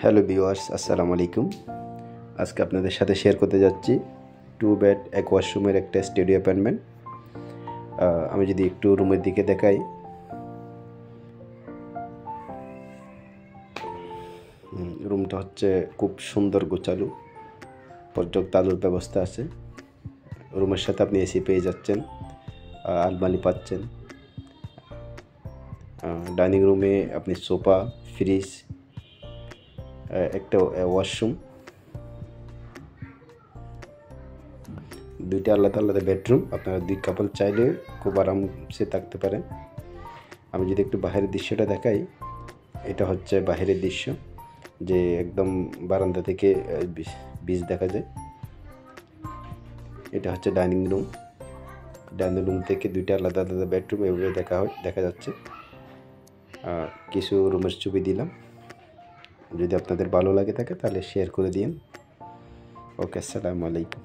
Hello viewers, আসসালামু আলাইকুম। আজকে আপনাদের সাথে শেয়ার করতে যাচ্ছি 2 বেড এক ওয়াশরুমের একটা স্টুডিও অ্যাপার্টমেন্ট। আমি যদি একটু রুমের দিকে দেখাই, রুমটা হচ্ছে খুব সুন্দর গোছালো, পর্যাপ্ত আলোর ব্যবস্থা আছে। রুমের সাথে আপনি এসি পেয়ে যাচ্ছেন, আলমারি পাচ্ছেন। ডাইনিং রুমে আপনি সোফা, ফ্রিজ, একটা ওয়াশরুম, দুইটা আলাদা আলাদা বেডরুম। আপনারা দুই কাপল চাইলে খুব আরামসে থাকতে পারেন। আমি যদি একটু বাহিরের দৃশ্যটা দেখাই, এটা হচ্ছে বাহিরের দৃশ্য, যে একদম বারান্দা থেকে বীজ দেখা যায়। এটা হচ্ছে ডাইনিং রুম। ডাইনিং রুম থেকে দুইটা আলাদা আলাদা বেডরুম এভাবে দেখা যাচ্ছে। কিছু রুমের ছবি দিলাম। যদি আপনাদের ভালো লাগে থাকে তাহলে শেয়ার করে দিন। ওকে, আসসালামু আলাইকুম।